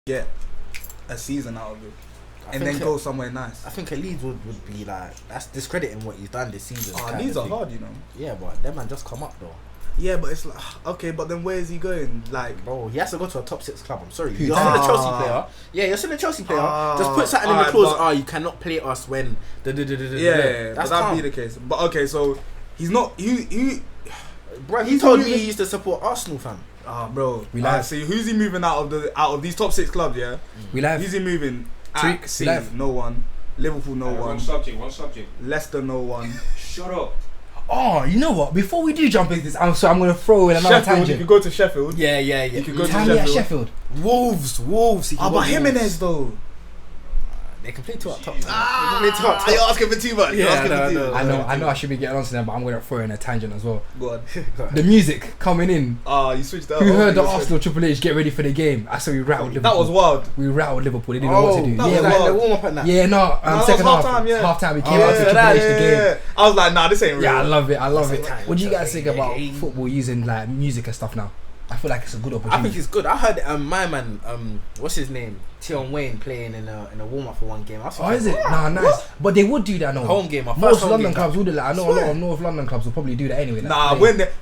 get a season out of it and then go somewhere nice. I think a Leeds would be like, that's discrediting what he's done this season. Leeds are hard, you know. Yeah, but them man just come up though. Yeah, but it's like, okay, but then where is he going? Like, bro, he has to go to a top 6 club. I'm sorry, you're still a Chelsea player. Yeah, you're still a Chelsea player. Just put something in the clause. You cannot play us when. Yeah, but that'd be the case. But okay, so he's not. Bro, he told me he used to support Arsenal, fam. Bro. We live. See, who's he moving out of these top 6 clubs? Yeah, we live. Who's he moving? See, no one. Liverpool, no one. One subject. Leicester, no one. Shut up. Oh, you know what? Before we do jump into this, I'm going to throw in another tangent. You could go to Sheffield. Yeah. You could go to Sheffield. Wolves. But Jimenez though. They can play 2 up top. You're asking for too much. Yeah, I know I should be getting onto them, but I'm going to throw in a tangent as well. Go on. The music coming in. You switched that. Who heard the Arsenal Triple H get ready for the game? I saw we rattled Liverpool. That was wild. We rattled Liverpool. They didn't know what to do. That was the warm up and that. Yeah, second half. Half-time, we came out to Triple H the game. I was like, nah, this ain't real. Yeah, I love it. What do you guys think about football using like music and stuff now? I feel like it's a good opportunity. I think it's good. I heard my man, what's his name, Tion Wayne playing in a warm up for one game. Is it? Nah, nice. What? But they would do that. No home game. Most London clubs would do that. I know a lot of North London clubs will probably do that anyway.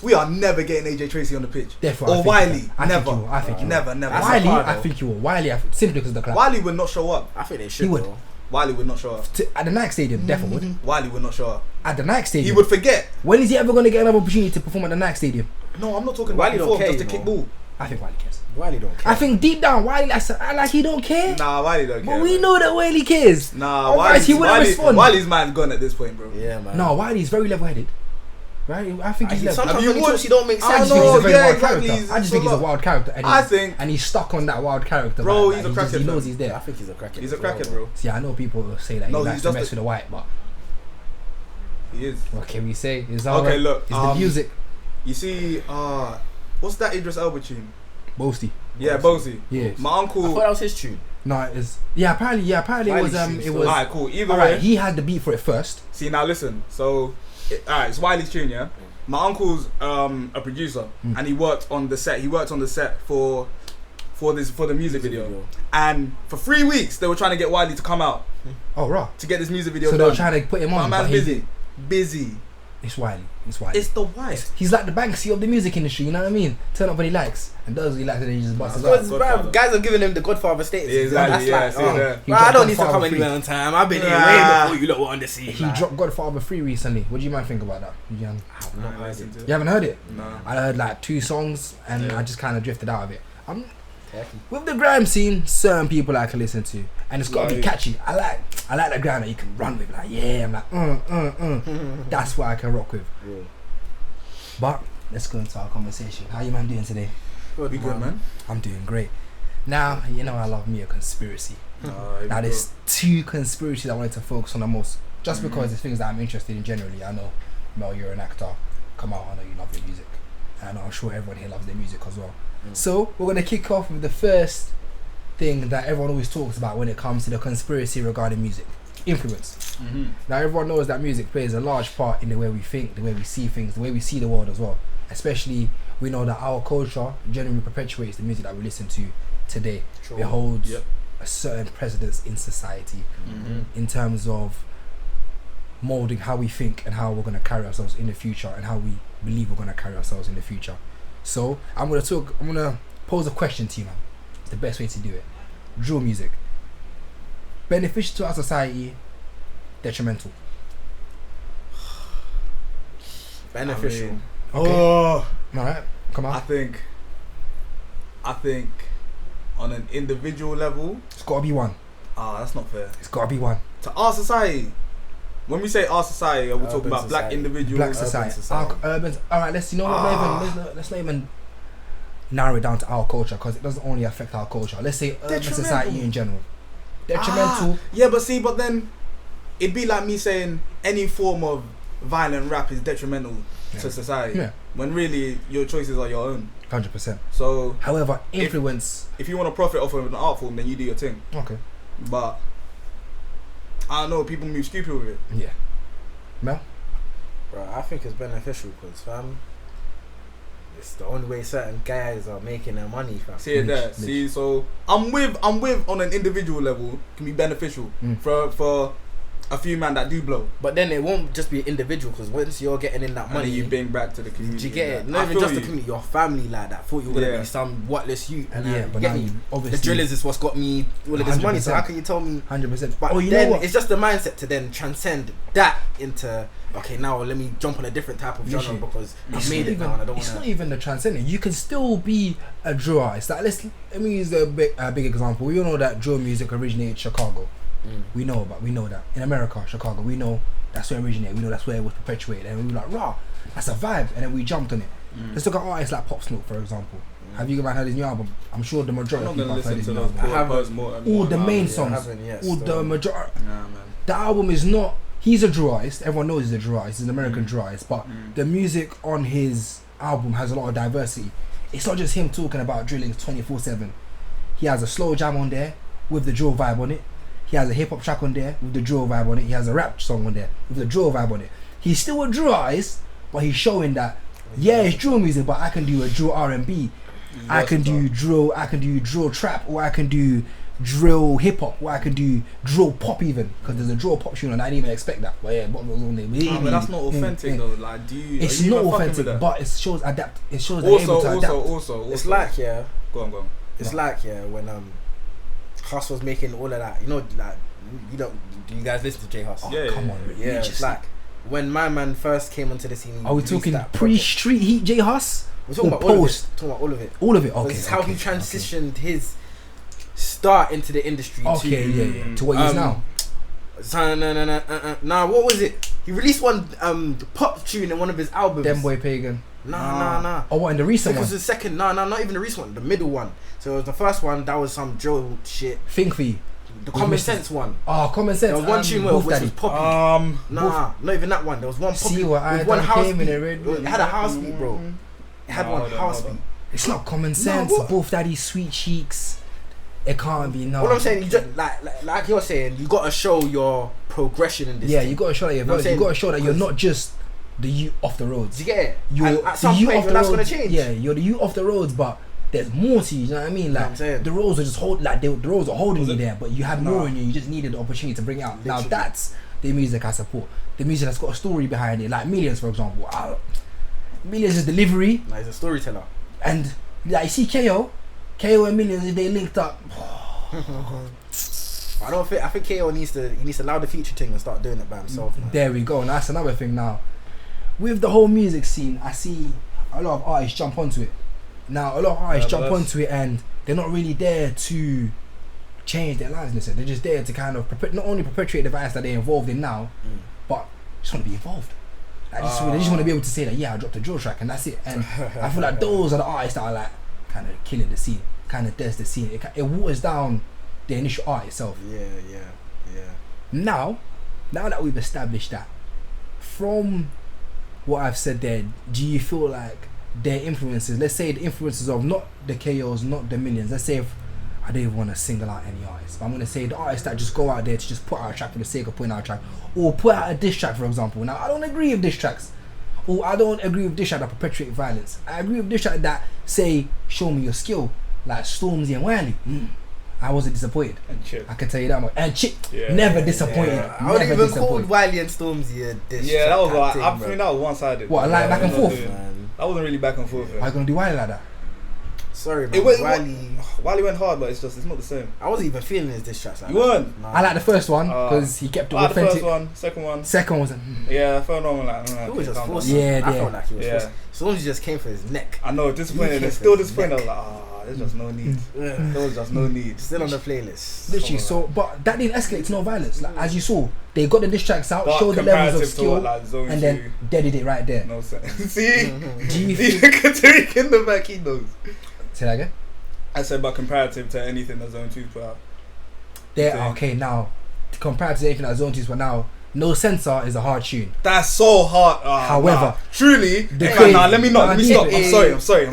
We are never getting AJ Tracy on the pitch. Therefore, or Wiley. Never. Wiley, I think you will. Wiley, simply because of the club. Wiley would not show up. I think they should. He would. Wiley would not show up. At the Nike Stadium, definitely would. Wiley would not show up. At the Nike Stadium? He would forget. When is he ever going to get another opportunity to perform at the Nike Stadium? No, I'm not talking about perform, just to kick ball. I think Wiley cares. Wiley don't care. I think deep down, Wiley, like he don't care. Nah, Wiley don't care. But we know that Wiley cares. Nah, he wouldn't respond. Wiley's man's gone at this point, bro. Yeah, man. No, Wiley's very level-headed. Right? I think he's level. Sometimes when he talks, he don't make sense. I just think he's a very wild character. I just think he's a wild character. And he's stuck on that wild character. Bro, he's a crackhead. He knows he's there. I think he's a crackhead. He's a crackhead, bro. See, I know people will say that he likes to mess with the white, but he is. What can we say? Okay, look. It's the music. You see, what's that Idris Elba tune? Boasty. Yeah, Boasty. Yeah. My uncle. I thought that was his tune. No, it is. Yeah, apparently it was. Alright, cool. Either way, he had the beat for it first. See, now listen. So, alright, it's Wiley's tune, yeah. My uncle's a producer, and he worked on the set. He worked on the set for the music video. And for 3 weeks, they were trying to get Wiley to come out. Oh, right. To get this music video done. So they were trying to put him on. My man's busy. It's Wiley. It's the white. He's like the Banksy of the music industry, you know what I mean? Turn up what he likes and does what he likes, and then he just busts his ass. Guys are giving him the Godfather status. Exactly. I don't need to come anywhere on time. I've been here way before you lot were on the scene. He dropped Godfather 3 recently. What do you mind think about that? You haven't heard it? No. I heard like 2 songs and I just kind of drifted out of it. With the grime scene, certain people I can listen to, and it's got to be catchy. I like the grime that you can run with. Like, yeah, I'm like, That's what I can rock with. Yeah. But let's go into our conversation. How you man doing today? Good, man. I'm doing great. Now, you know I love me a conspiracy. Now there's 2 conspiracies I wanted to focus on the most, just because it's things that I'm interested in generally. I know, Mel, you're an actor. Come out, I know you love your music, and I'm sure everyone here loves their music as well. So we're gonna kick off with the first thing that everyone always talks about when it comes to the conspiracy regarding music: influence. Now everyone knows that music plays a large part in the way we think, the way we see things, the way we see the world as well. Especially, we know that our culture generally perpetuates the music that we listen to today. True. It holds a certain precedence in society in terms of molding how we think and how we're gonna carry ourselves in the future, and how we believe we're gonna carry ourselves in the future. So I'm gonna pose a question to you, man. It's the best way to do it. Drill music, beneficial to our society, detrimental? Beneficial. Alright, come on. I think on an individual level, It's gotta be one. That's not fair. It's gotta be one. To our society. When we say our society, are we talking about black individuals? Black society. Urban. Alright, let's not even narrow it down to our culture, because it doesn't only affect our culture. Let's say urban society in general. Detrimental. Yeah, but then it'd be like me saying any form of violent rap is detrimental to society. Yeah. When really your choices are your own. 100%. So, however, influence. If you want to profit off of an art form, then you do your thing. Okay. But I don't know, people move stupid with it. Yeah. Mel? Bro, I think it's beneficial because, fam, It's the only way certain guys are making their money, fam. See it there. See, so I'm with on an individual level can be beneficial for a few man that do blow. But then it won't just be individual, because once you're getting in that money, you bring back to the community. Do you get it? Not even just the community, your family like that. Thought you were gonna be some whatless you, and but now you obviously the drillers is what's got me all of this money. So how can you tell me 100%? But then it's just the mindset to then transcend that into okay, now let me jump on a different type of genre because I've made it now and I don't want to. It's not even the transcending. You can still be a drill artist. Like let me use a big example. We all know that drill music originated in Chicago. We know that in America, Chicago, we know that's where it originated. We know that's where it was perpetuated, and we were like, "Rah, that's a vibe," and then we jumped on it. Let's look at artists like Pop Smoke, for example. Have you heard his new album? I'm sure the majority of people have heard his new album. All the main songs, all the majority. Nah, man. The album is not. He's a drill artist. Everyone knows he's a drill artist. He's an American drill artist, but the music on his album has a lot of diversity. It's not just him talking about drilling 24/7. He has a slow jam on there with the drill vibe on it. He has a hip hop track on there with the drill vibe on it. He has a rap song on there with the drill vibe on it. He's still a drill artist, but he's showing that it's drill music, but I can do a drill R&B. I can do drill trap, or I can do drill hip hop, or I can do drill pop even, because there's a drill pop tune and I didn't even expect that. But yeah, what was on there? But that's not authentic though. Like, it's not authentic, but it shows adapt. It shows also. It's like Go on. It's like when Huss was making all of that. You know, like do you guys listen to J Huss? Come on, yeah. It's like when my man first came onto the scene. Are we talking pre-street heat J Huss? We're talking about all of it. Talking about all of it. All of it. Okay. This is how he transitioned his start into the industry. To what he is now. Nah, what was it? He released one pop tune in one of his albums. Them Boy Pagan. Nah. Oh, what, in the recent one? It was the second. Nah, not even the recent one. The middle one. So it was the first one. That was some drill shit. Think for you. The Common Sense one. Oh, Common Sense. There was one tune which was poppy. Not even that one. There was one poppy. See what I one house beat. It had a house beat, bro. It had one house beat. It's not Common Sense. Both Daddy Sweet Cheeks. It can't be. No. What I'm saying, you just like you're saying, you gotta show your progression in this. Yeah, you gotta show that you gotta show that you're not just the youth off the roads. Do you get it? You're at some point that's gonna change. Yeah, you're the youth off the roads, but there's more to you. You know what I mean? Like the roads are just the roads are holding you there, but you had more in you. You just needed the opportunity to bring it out. Literally. Now that's the music I support. The music that's got a story behind it, like Millions, for example. Millions is delivery. Nah, he's a storyteller. And like you see KO and Millions, they linked up. I think KO needs to allow the feature thing and start doing it by himself. Man. There we go, and that's another thing now. With the whole music scene, I see a lot of artists jump onto it. Now, a lot of artists jump onto it and they're not really there to change their lives. Listen, they're just there to kind of not only perpetuate the vice that they're involved in now, but just want to be involved. Like, they just want to be able to say that, yeah, I dropped a drill track and that's it. And I feel like those are the artists that are like kind of killing the scene, kind of does the scene. It waters down the initial art itself. Yeah. Now that we've established that, from what I've said there, do you feel like their influences, let's say the influences of not the KOs, not the Millions, let's say if I don't even want to single out any artists, but I'm going to say the artists that just go out there to just put out a track for the sake of putting out a track, or put out a diss track, for example. Now, I don't agree with diss tracks, or I don't agree with diss track that perpetuate violence. I agree with diss track that say, show me your skill, like Stormzy and Wiley. I wasn't disappointed. And Chip. I can tell you that much. And Chip, never disappointed. Yeah. I would even call Wiley and Stormzy a diss track. Yeah, that was like, I think that was one-sided. What, like back and forth? That wasn't really back and forth. Are you going to do Wiley like that? Sorry, man. Wiley went hard, but it's not the same. I wasn't even feeling his diss tracks. Like you weren't? Nah. I like the first one because he kept it authentic. The first one, second one. Second was yeah, the third one was like, he was just forcing. I felt like he was forcing. Stormzy just came for his neck. I know, disappointed. It's still disappointed. I was like, there's just no need. There was just no need. Still on the playlist. Literally, so, but that didn't escalate to no violence. Like, as you saw, they got the diss tracks out, showed the levels of skill, and then deaded it right there. No sense. See? Do you think in the back he knows? Say that again? I said, but comparative to anything that Zone 2 put out. Okay, now, comparative to anything that Zone 2 put out, No Censor is a hard tune. That's so hard. However, truly, let me stop. I'm sorry.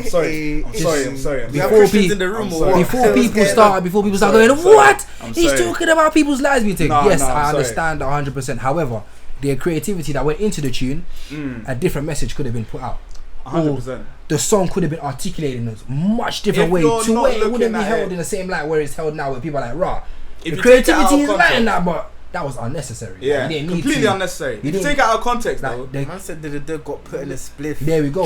Before people start going, what? He's talking about people's lives being taken. Yes, I understand 100%. However, the creativity that went into the tune, a different message could have been put out. 100%. The song could have been articulated in a much different If way you're to not where it looking wouldn't be at held it- in the same light where it's held now, where people are like, rah. If The you take it out creativity of is light in context, that, but that was unnecessary. Like, yeah, you didn't need completely to. unnecessary. You If you didn't- take it out of context, though. Like, they, Man said the got put in a spliff. there we go.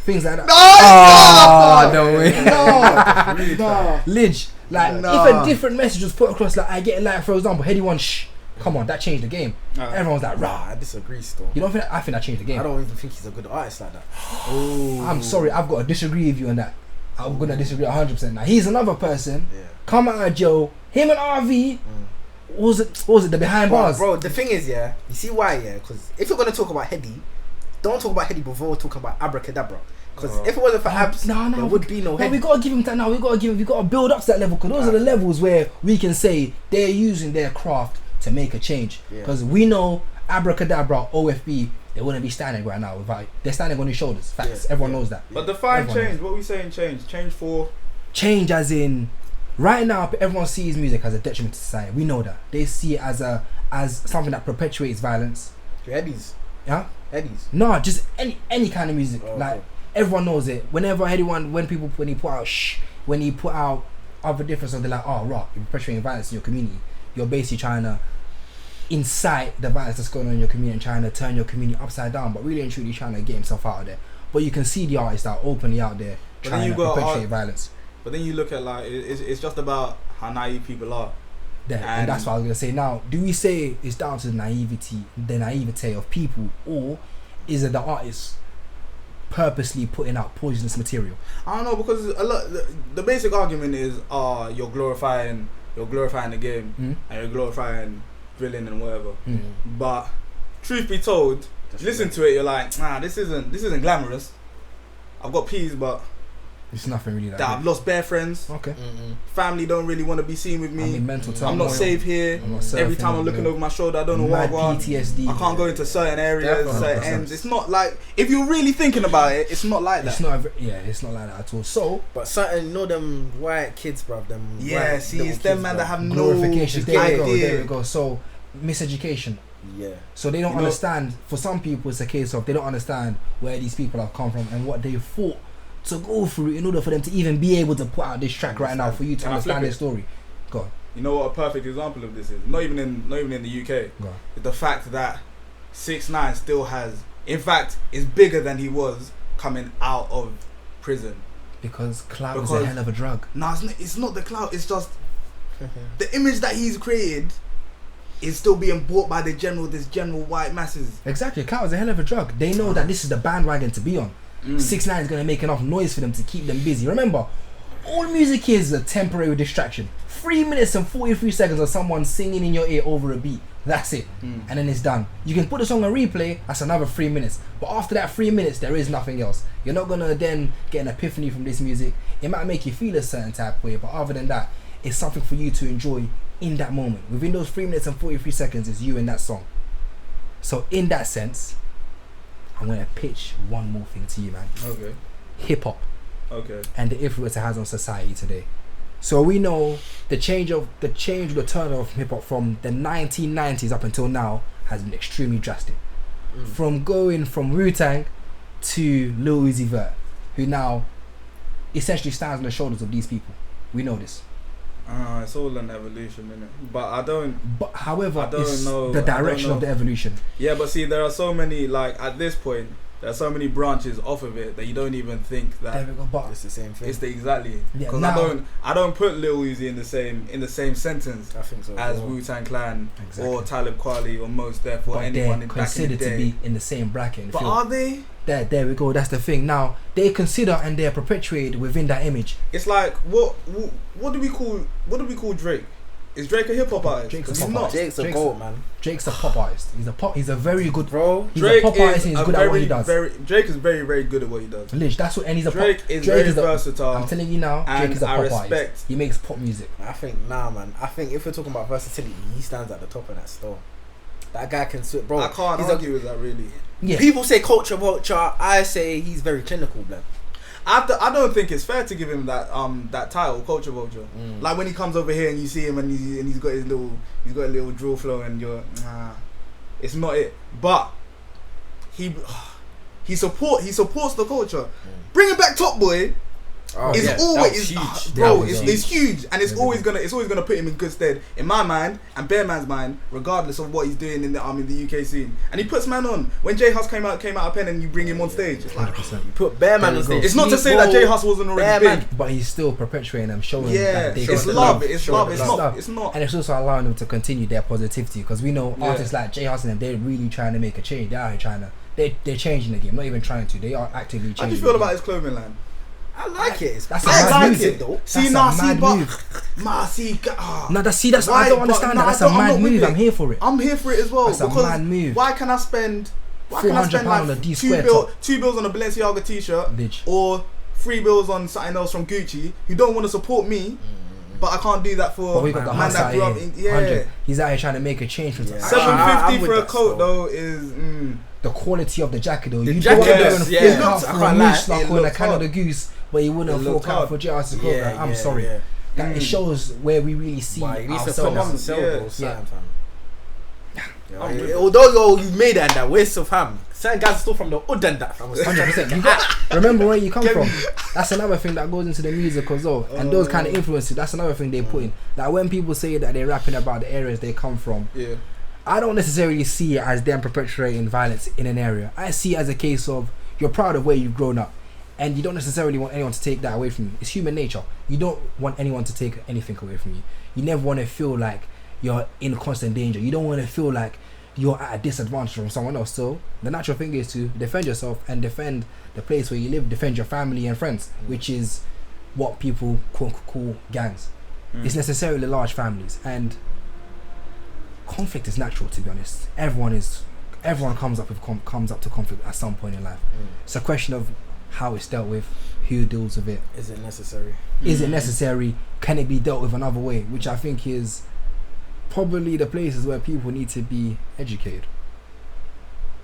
Things like that. No, no way. no. Lidge. Like, Nah. if a different message was put across, like, I get, like, for example, Heady One, shh. Come on, that changed the game. Everyone's like, rah. I disagree still. You don't think that? I think that changed the game. I don't even think he's a good artist like that. I'm sorry, I've got to disagree with you on that. I'm gonna disagree 100%. Now he's another person. Yeah. Come out of jail. Him and RV. What was it? The behind bars. Bro, the thing is, yeah, you see why, yeah? Because if you're gonna talk about Heady, don't talk about Heady before talking about Abracadabra. Because if it wasn't for Abs, there would be no Heady. We gotta give him that. No, we gotta build up to that level. Because those are the levels where we can say they're using their craft to make a change. Because we know Abracadabra, OFB, they wouldn't be standing right now without. They're standing on his shoulders. Facts. Everyone knows that. But define Everyone change. What are we saying? Change for. Change as in, right now everyone sees music as a detriment to society. We know that. They see it as something that perpetuates violence. Headies. Yeah? Headies. No, just any kind of music. Oh, like okay. everyone knows it. Whenever anyone, when he put out when he put out other different songs, they're like, oh, right, you're perpetuating violence in your community. You're basically trying to incite the violence that's going on in your community and trying to turn your community upside down, but really and truly trying to get himself out of there. But you can see the artists that are openly out there trying to perpetuate violence. But then you look at like it's just about how naive people are. And that's what I was gonna say. Now, do we say it's down to the naivete of people, or is it the artists purposely putting out poisonous material? I don't know, because the basic argument is you're glorifying the game and you're glorifying drilling and whatever. But truth be told, listen to it, you're like, nah, this isn't glamorous. I've got peas, but it's nothing really that I've lost bare friends. Okay. Family don't really want to be seen with me. I'm in mental turmoil. I'm not safe here. Every time I'm looking over my shoulder, I don't know what I want. PTSD. I can't go into certain areas, certain ends. It's not like, if you're really thinking about it, it's not like that. It's not like that at all. So, but certain, them white kids, bruv, them. Yeah, white see, it's kids, them man that have no glorification. idea. There we go. So, miseducation. Yeah. So they don't understand. For some people, it's a case of they don't understand where these people have come from and what they fought to go through in order for them to even be able to put out this track right now for you to understand their story. Go on. You know what a perfect example of this is? Not even in the UK. Go on. The fact that 6ix9ine still has, in fact, is bigger than he was coming out of prison. Because clout is a hell of a drug. No, it's not the clout. It's just the image that he's created is still being bought by this general white masses. Exactly, clout is a hell of a drug. They know that this is the bandwagon to be on. 6ix9ine is going to make enough noise for them to keep them busy. Remember, all music is a temporary distraction. 3 minutes and 43 seconds of someone singing in your ear over a beat. That's it. And then it's done. You can put the song on replay, that's another 3 minutes. But after that 3 minutes, there is nothing else. You're not going to then get an epiphany from this music. It might make you feel a certain type of way, but other than that, it's something for you to enjoy in that moment. Within those 3 minutes and 43 seconds is you in that song. So in that sense, I'm going to pitch one more thing to you, man. Okay. Hip-hop. Okay. And the influence it has on society today. So we know the turnover of hip-hop from the 1990s up until now has been extremely drastic. From going from Wu-Tang to Lil Uzi Vert, who now essentially stands on the shoulders of these people. We know this. It's all an evolution, innit? But however, I don't know the direction of the evolution. Yeah, but see, there are so many, like, at this point, there are so many branches off of it that you don't even think that There we go, but it's the same thing. it's exactly. Yeah, Because I don't put Lil Uzi in the same sentence I think so as Wu-Tang Clan or Talib Kweli or Mos Def or anyone they're back in the considered to day. be in the same bracket. But are they? There we go. That's the thing. Now they consider and they're perpetuated within that image. It's like what do we call Drake? Is Drake a hip hop artist? Drake's a He's pop not. artist. Jake's a goat, man. Drake's a pop artist. He's a very good Bro. He's Drake a pop artist and he's good at what he does. Drake is very, very good at what he does. Lich, that's what, and he's a Drake pop. is Drake very is versatile. I'm telling you now, Drake and is a I pop respect- artist. He makes pop music. I think man. I think if we're talking about versatility, he stands at the top of that store. That guy can switch, bro. I can't argue with that, really. Yeah. People say culture vulture. I say he's very clinical, blood. I don't think it's fair to give him that title, culture vulture. Like when he comes over here and you see him and he's got a little drill flow and you're it's not it. But He supports the culture. Bringing back Top Boy. It's always huge, bro. It's huge, and it's always gonna put him in good stead in my mind and Bear Man's mind, regardless of what he's doing in the UK scene. And he puts man on. When J Hus came out of Pen, and you bring him on stage, it's like 100%. You put Bear Man on stage. It's not to say that J Hus wasn't already big, but he's still perpetuating them, showing. Yeah, that they it's got love. the It's love. It's not. And it's also allowing them to continue their positivity, because we know artists like J Hus and them, they're really trying to make a change. They are trying to. They're changing the game. Not even trying to. They are actively changing. How do you feel about his clothing line? I like it. That's a mad move, though. See, that's nah, a see, mad but move. Why? I don't understand that. That's a mad move. I'm here for it. I'm here for it as well. That's because a mad move. Why can I spend £400 on a D square top? 2 bills on a Balenciaga t-shirt, Bitch. or 3 bills on something else from Gucci, who don't want to support me, but I can't do that for But we got the man that grew up in. Yeah, 100. He's out here trying to make a change for $750 for a coat though is. The quality of the jacket though. The You jacket, go out there and yeah. fork out I for can't a lie, moose like it or a looks Canada hard. Goose, but you wouldn't It fork looks out hard. for JR's clothing. I'm sorry. Yeah. That it shows where we really see Why, you need to ourselves. come on and sell Yeah. those fam. Yeah. Although you made it and that waste of ham, certain guys are still from the hood and that fam. 100%. You got remember where you come from. That's another thing that goes into the music as well. And those kind of influences, that's another thing they put in. Like when people say that they're rapping about the areas they come from, Yeah. I don't necessarily see it as them perpetuating violence in an area. I see it as a case of you're proud of where you've grown up, and you don't necessarily want anyone to take that away from you. It's human nature. You don't want anyone to take anything away from you. You never want to feel like you're in constant danger. You don't want to feel like you're at a disadvantage from someone else. So the natural thing is to defend yourself and defend the place where you live, defend your family and friends, which is what people call gangs. It's necessarily large families, and conflict is natural, to be honest. Everyone comes up to conflict at some point in life. It's a question of how it's dealt with, who deals with it. Is it necessary? Is it necessary? Can it be dealt with another way? Which I think is probably the places where people need to be educated.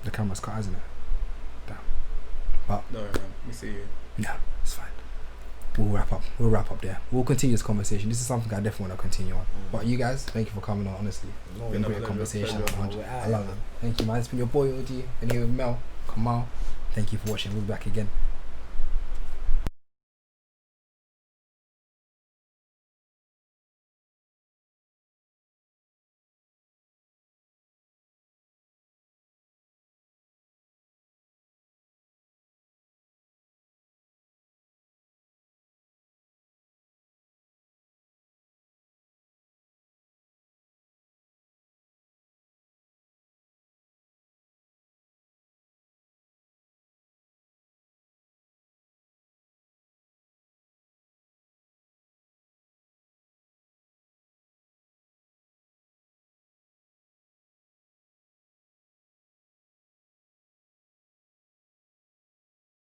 The camera's cut, isn't it? Damn. But No, man. We see you. no, it's fine. We'll wrap up there. We'll continue this conversation. This is something I definitely want to continue on. But you guys, thank you for coming on, honestly. Been a Great pleasure, conversation. pleasure. 100. I love it. Thank you, man. It's been your boy OG. Been here with Mel. Kamal. Thank you for watching. We'll be back again.